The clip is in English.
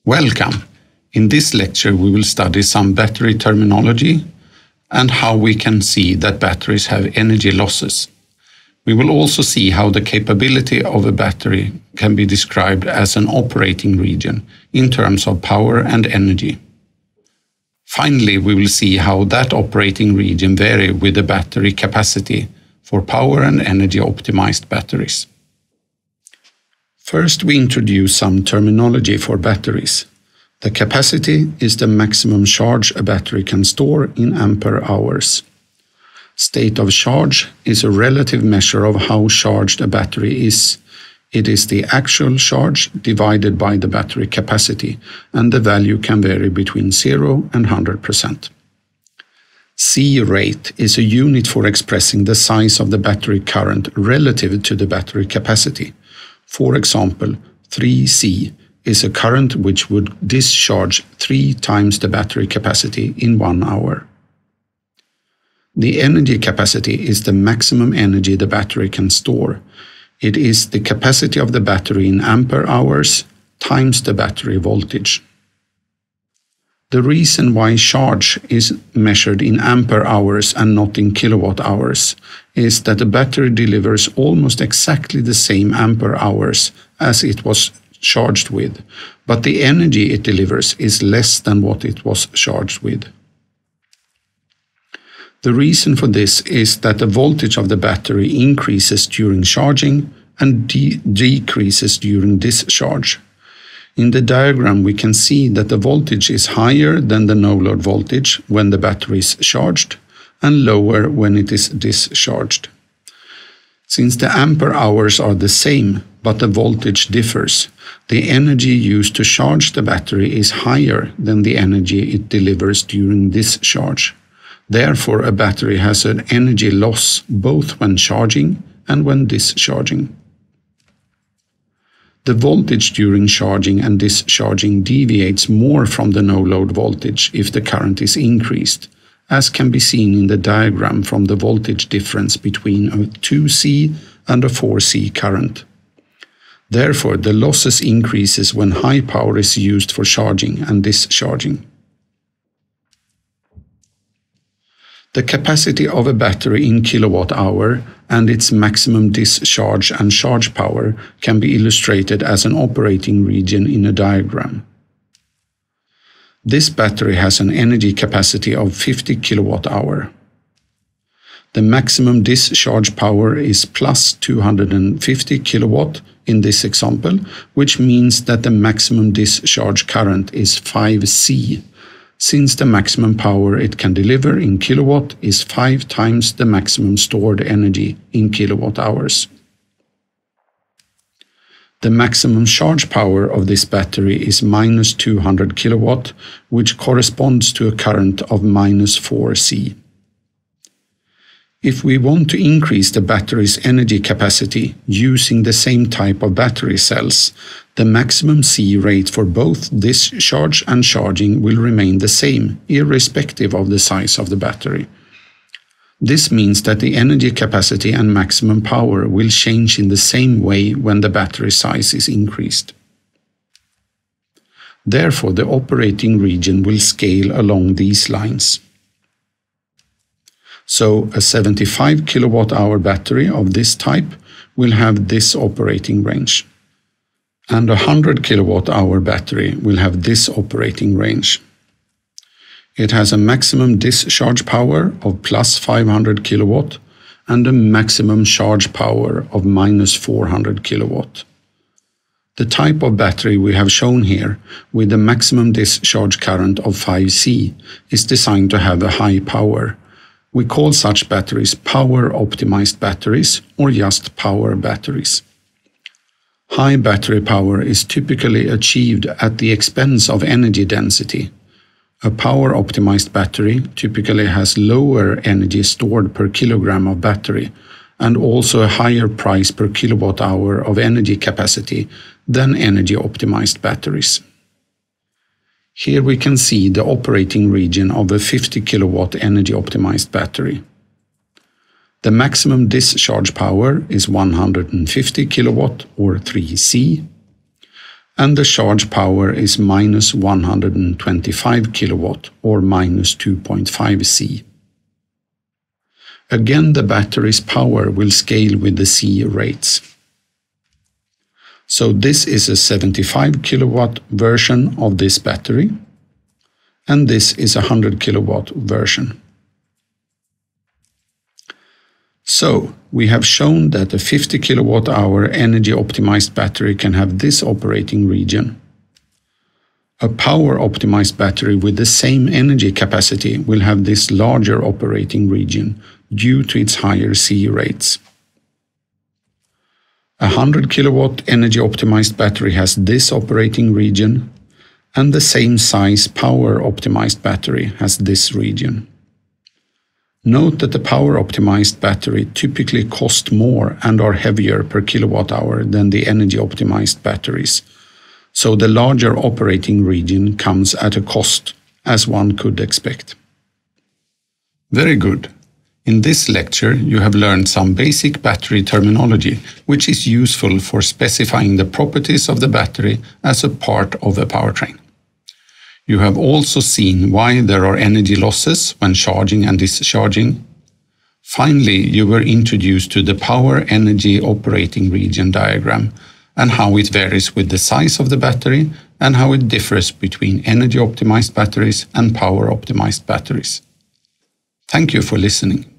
Welcome! In this lecture we will study some battery terminology and how we can see that batteries have energy losses. We will also see how the capability of a battery can be described as an operating region in terms of power and energy. Finally, we will see how that operating region varies with the battery capacity for power and energy optimized batteries. First, we introduce some terminology for batteries. The capacity is the maximum charge a battery can store in ampere hours. State of charge is a relative measure of how charged a battery is. It is the actual charge divided by the battery capacity, and the value can vary between 0 and 100%. C rate is a unit for expressing the size of the battery current relative to the battery capacity. For example, 3C is a current which would discharge 3 times the battery capacity in 1 hour. The energy capacity is the maximum energy the battery can store. It is the capacity of the battery in ampere hours times the battery voltage. The reason why charge is measured in ampere hours and not in kilowatt hours is that the battery delivers almost exactly the same ampere hours as it was charged with, but the energy it delivers is less than what it was charged with. The reason for this is that the voltage of the battery increases during charging and decreases during discharge. In the diagram we can see that the voltage is higher than the no-load voltage when the battery is charged and lower when it is discharged. Since the ampere hours are the same but the voltage differs, the energy used to charge the battery is higher than the energy it delivers during discharge. Therefore, a battery has an energy loss both when charging and when discharging. The voltage during charging and discharging deviates more from the no-load voltage if the current is increased, as can be seen in the diagram from the voltage difference between a 2C and a 4C current. Therefore, the losses increases when high power is used for charging and discharging. The capacity of a battery in kilowatt hour and its maximum discharge and charge power can be illustrated as an operating region in a diagram. This battery has an energy capacity of 50 kilowatt hour. The maximum discharge power is plus 250 kilowatt in this example, which means that the maximum discharge current is 5C. Since the maximum power it can deliver in kilowatt is 5 times the maximum stored energy in kilowatt hours. The maximum charge power of this battery is minus 200 kilowatt, which corresponds to a current of minus 4C. If we want to increase the battery's energy capacity using the same type of battery cells, the maximum C rate for both discharge and charging will remain the same, irrespective of the size of the battery. This means that the energy capacity and maximum power will change in the same way when the battery size is increased. Therefore, the operating region will scale along these lines. So, a 75 kilowatt hour battery of this type will have this operating range. And a 100 kilowatt hour battery will have this operating range. It has a maximum discharge power of plus 500 kilowatt and a maximum charge power of minus 400 kilowatt. The type of battery we have shown here, with the maximum discharge current of 5C, is designed to have a high power. We call such batteries power-optimized batteries or just power batteries. High battery power is typically achieved at the expense of energy density. A power-optimized battery typically has lower energy stored per kilogram of battery and also a higher price per kilowatt hour of energy capacity than energy-optimized batteries. Here we can see the operating region of a 50 kilowatt energy-optimized battery. The maximum discharge power is 150 kilowatt or 3C. and the charge power is minus 125 kilowatt or minus 2.5 C. Again, the battery's power will scale with the C rates. So this is a 75 kilowatt version of this battery, and this is a 100 kilowatt version. So, we have shown that a 50 kilowatt hour energy optimized battery can have this operating region. A power optimized battery with the same energy capacity will have this larger operating region due to its higher C rates. A 100 kilowatt energy optimized battery has this operating region, and the same size power optimized battery has this region. Note that the power-optimized battery typically cost more and are heavier per kilowatt-hour than the energy-optimized batteries, so the larger operating region comes at a cost, as one could expect. Very good. In this lecture, you have learned some basic battery terminology, which is useful for specifying the properties of the battery as a part of a powertrain. You have also seen why there are energy losses when charging and discharging. Finally, you were introduced to the power energy operating region diagram and how it varies with the size of the battery and how it differs between energy optimized batteries and power optimized batteries. Thank you for listening.